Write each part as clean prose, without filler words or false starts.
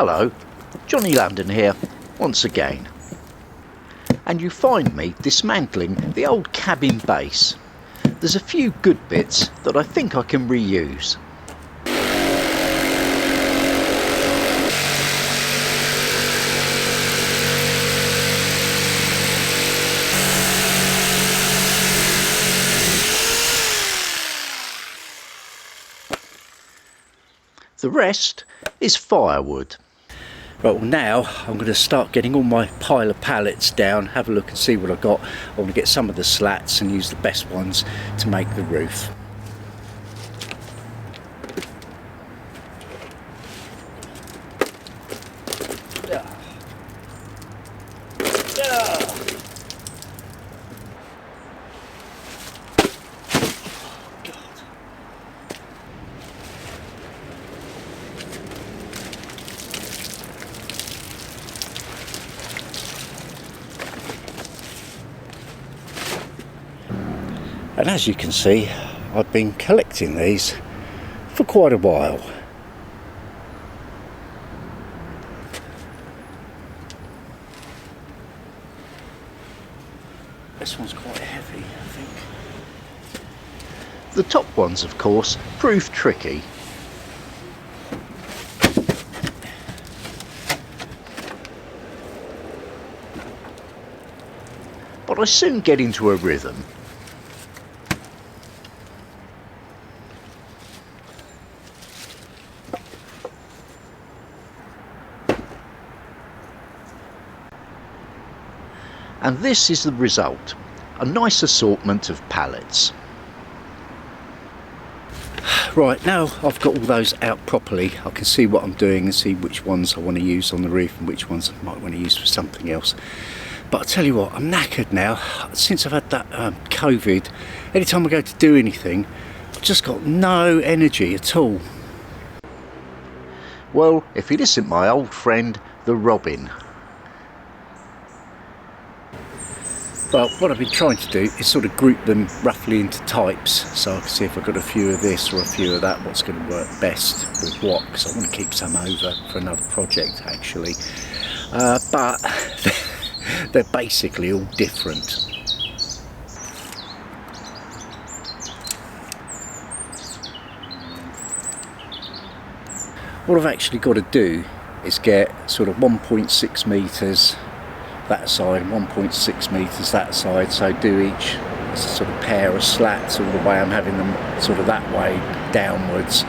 Hello, Johnny London here, once again. And you find me dismantling the old cabin base. There's a few good bits that I think I can reuse. The rest is firewood. Right, well now I'm going to start getting all my pile of pallets down, have a look and see what I've got. I want to get some of the slats and use the best ones to make the roof. And as you can see, I've been collecting these for quite a while. This one's quite heavy, I think. The top ones, of course, prove tricky. But I soon get into a rhythm. And this is the result, a nice assortment of pallets. Right, now I've got all those out properly, I can see what I'm doing and see which ones I want to use on the roof and which ones I might want to use for something else. But I tell you what, I'm knackered now. Since I've had that COVID, anytime I go to do anything, I've just got no energy at all. Well, if it isn't my old friend, the robin. Well, what I've been trying to do is sort of group them roughly into types, so I can see if I've got a few of this or a few of that, what's going to work best with what, because I want to keep some over for another project actually. But they're basically all different. What I've actually got to do is get sort of 1.6 metres that side, 1.6 metres that side, so do each sort of pair of slats all the way. I'm having them sort of that way downwards,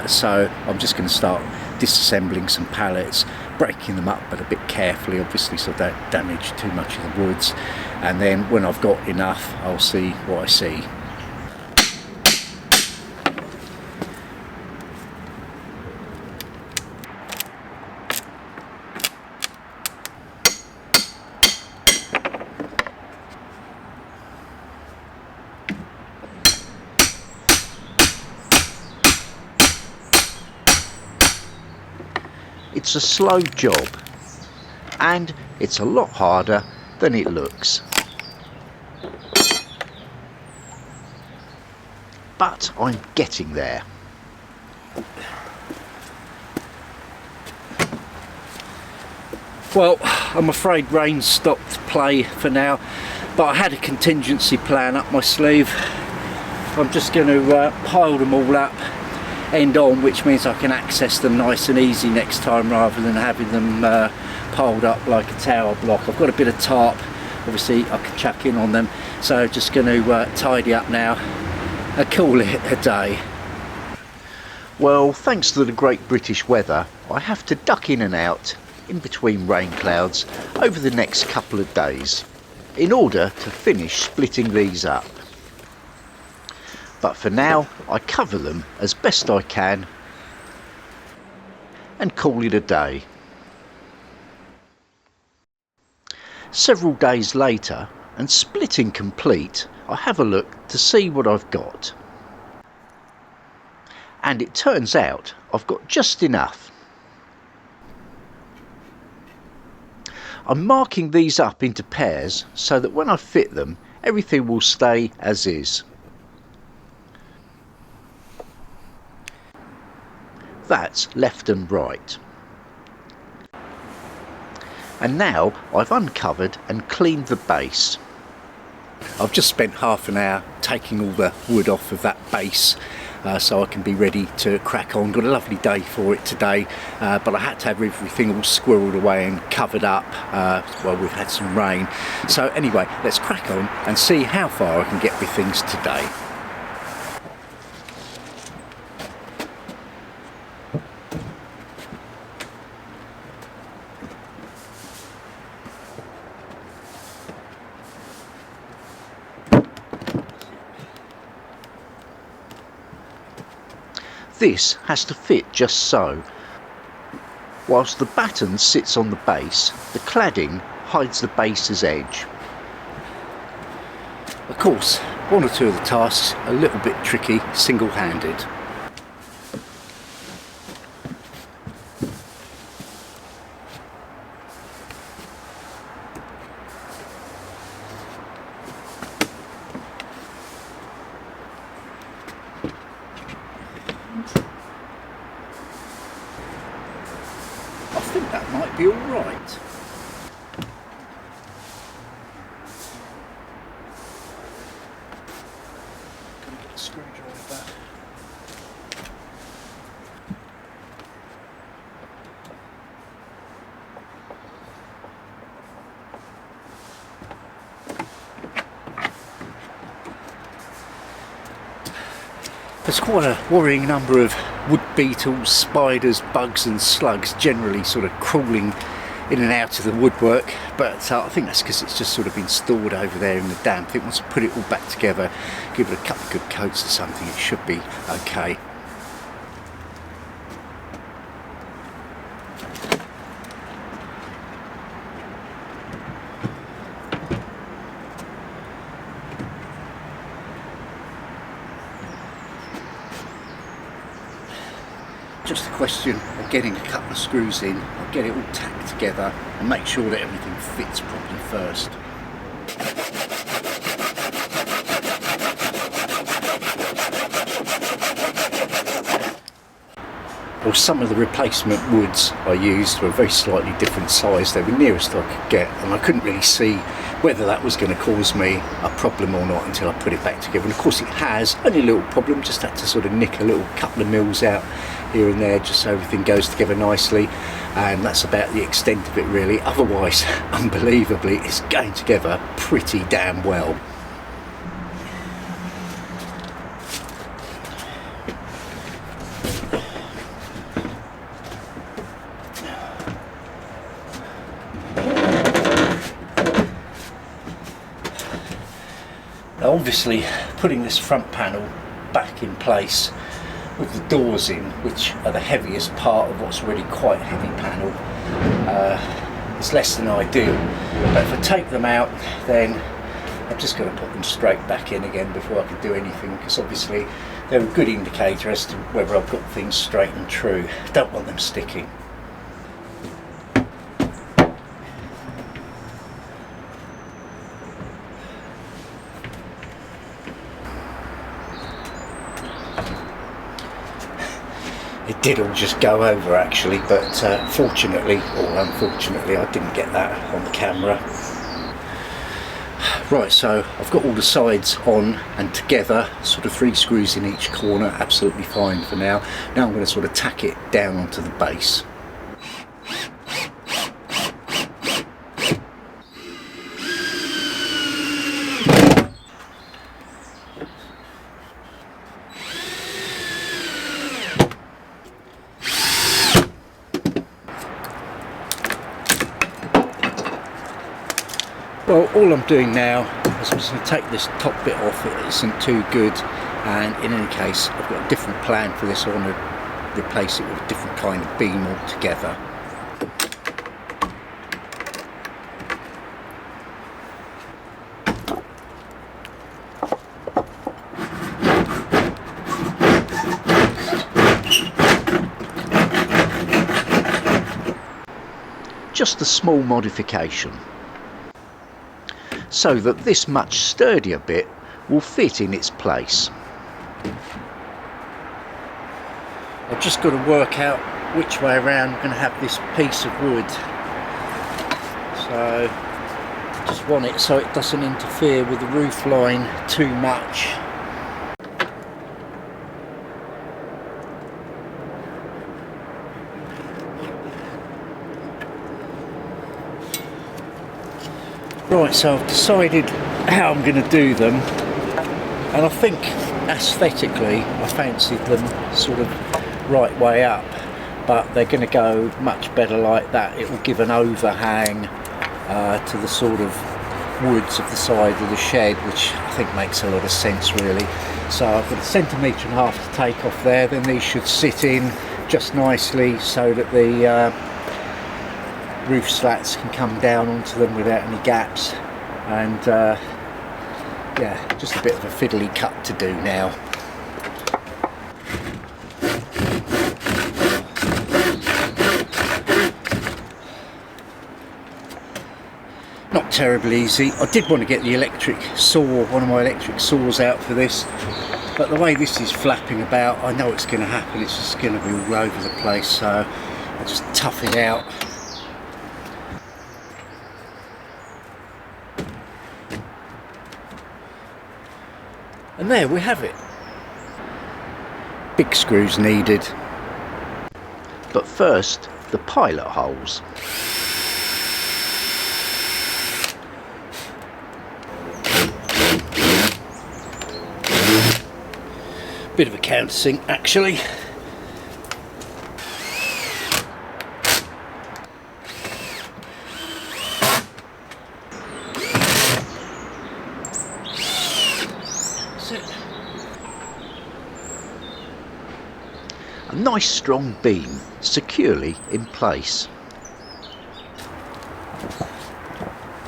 so I'm just going to start disassembling some pallets, breaking them up but a bit carefully obviously so they don't damage too much of the woods, and then when I've got enough I'll see what I see. It's a slow job, and it's a lot harder than it looks. But I'm getting there. Well, I'm afraid rain stopped play for now, but I had a contingency plan up my sleeve. I'm just going to pile them all up end on, which means I can access them nice and easy next time rather than having them piled up like a tower block. I've got a bit of tarp, obviously I can chuck in on them, so just going to tidy up now and call it a day. Well, thanks to the great British weather, I have to duck in and out in between rain clouds over the next couple of days in order to finish splitting these up. But for now, I cover them as best I can and call it a day. Several days later, and splitting complete, I have a look to see what I've got. And it turns out I've got just enough. I'm marking these up into pairs so that when I fit them, everything will stay as is. That's left and right. And now I've uncovered and cleaned the base. I've just spent half an hour taking all the wood off of that base so I can be ready to crack on. Got a lovely day for it today, but I had to have everything all squirreled away and covered up. Well, we've had some rain. So anyway, let's crack on and see how far I can get with things today. This has to fit just so. Whilst the batten sits on the base, the cladding hides the base's edge. Of course, one or two of the tasks are a little bit tricky single-handed. I think that might be all right. Gonna get a screwdriver. There's quite a worrying number of wood beetles, spiders, bugs and slugs generally sort of crawling in and out of the woodwork, but I think that's because it's just sort of been stored over there in the damp. I think once I put it all back together, give it a couple of good coats or something, it should be okay. Just a question of getting a couple of screws in. I'll get it all tacked together and make sure that everything fits properly first. Well, some of the replacement woods I used were a very slightly different size. They were nearest I could get, and I couldn't really see whether that was going to cause me a problem or not until I put it back together. And of course it has, only a little problem, just had to sort of nick a little couple of mils out here and there just so everything goes together nicely, and that's about the extent of it really. Otherwise, unbelievably, it's going together pretty damn well. Now obviously putting this front panel back in place with the doors in, which are the heaviest part of what's already quite a heavy panel, is less than ideal. But if I take them out, then I'm just going to put them straight back in again before I can do anything, because obviously they're a good indicator as to whether I've got things straight and true. Don't want them sticking. It did all just go over actually, but fortunately or unfortunately I didn't get that on the camera. Right, so I've got all the sides on and together, sort of 3 screws in each corner, absolutely fine for now. Now I'm going to sort of tack it down onto the base. Well, all I'm doing now is I'm just going to take this top bit off. It isn't too good, and in any case I've got a different plan for this. I want to replace it with a different kind of beam altogether. Just a small modification, so that this much sturdier bit will fit in its place. I've just got to work out which way around I'm going to have this piece of wood. So just want it so it doesn't interfere with the roof line too much. Right, so I've decided how I'm going to do them, and I think aesthetically I fancied them sort of right way up, but they're going to go much better like that. It will give an overhang to the sort of woods of the side of the shed, which I think makes a lot of sense really. So I've got 1.5 centimetres to take off there, then these should sit in just nicely so that the roof slats can come down onto them without any gaps, and yeah, just a bit of a fiddly cut to do now. Not terribly easy. I did want to get the electric saw, one of my electric saws out for this, but the way this is flapping about, I know it's going to happen. It's just going to be all over the place, so I'll just tough it out. And there we have it. Big screws needed. But first, the pilot holes. Bit of a countersink actually. A nice strong beam securely in place.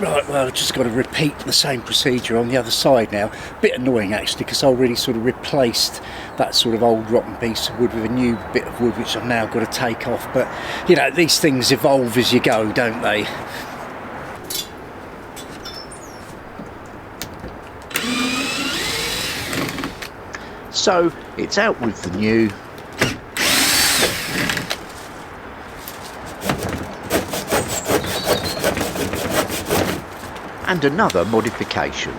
Right, well, I've just got to repeat the same procedure on the other side now. Bit annoying actually, because I already sort of replaced that sort of old rotten piece of wood with a new bit of wood, which I've now got to take off. But you know, these things evolve as you go, don't they? So it's out with the new, and another modification.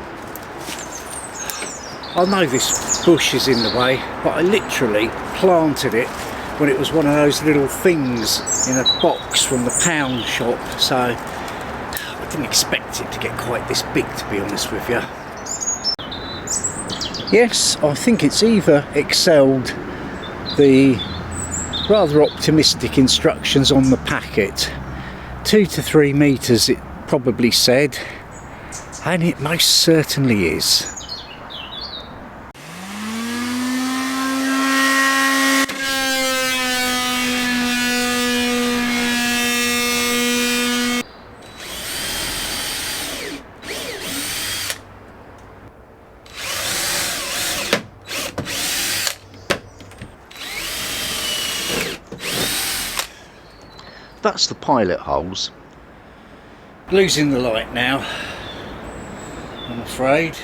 I know this bush is in the way, but I literally planted it when it was one of those little things in a box from the pound shop, so I didn't expect it to get quite this big, to be honest with you. Yes, I think it's either excelled the rather optimistic instructions on the packet. 2 to 3 metres it probably said, and it most certainly is. That's the pilot holes. Losing the light now, I'm afraid.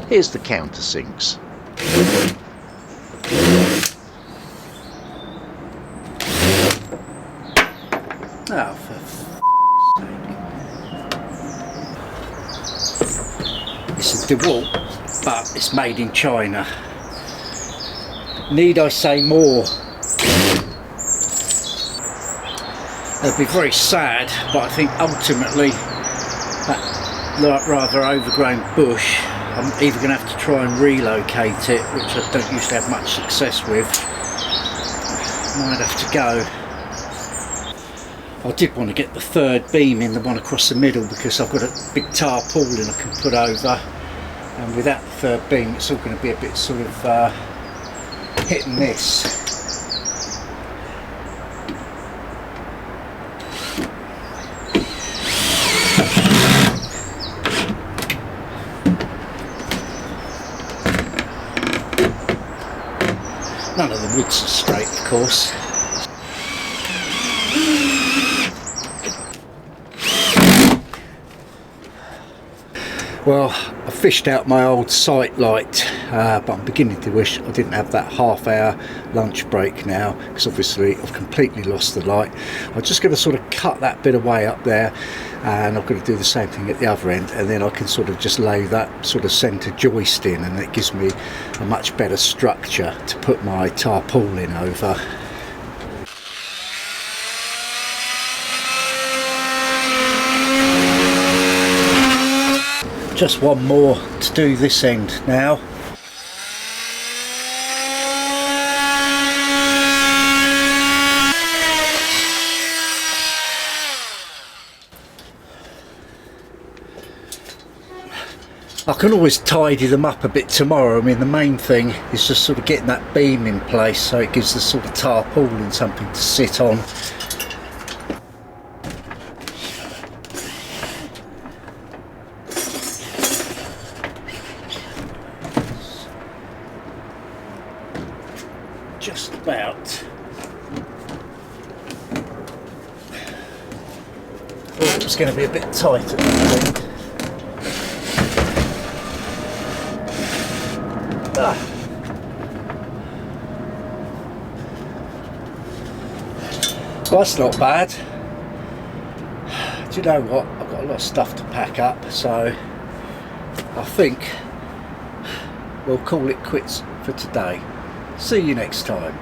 Here's the countersinks. Oh, for f***'s sake. This is DeWalt, but it's made in China. Need I say more? It'll be very sad, but I think ultimately that rather overgrown bush, I'm either going to have to try and relocate it, which I don't usually have much success with. Might have to go. I did want to get the third beam in, the one across the middle, because I've got a big tarpaulin I can put over, and without the third beam it's all going to be a bit sort of hit and miss. None of the woods are straight, of course. Well, I fished out my old sight light but I'm beginning to wish I didn't have that half-hour lunch break now, because obviously I've completely lost the light. I'm just going to sort of cut that bit away up there, and I'm going to do the same thing at the other end, and then I can sort of just lay that sort of centre joist in, and it gives me a much better structure to put my tarpaulin over. Just one more to do this end now. I can always tidy them up a bit tomorrow. I mean, the main thing is just sort of getting that beam in place so it gives the sort of tarpaulin something to sit on. Just about. Oh, it was going to be a bit tight at the end. Well, that's not bad. Do you know what? I've got a lot of stuff to pack up, so I think we'll call it quits for today. See you next time.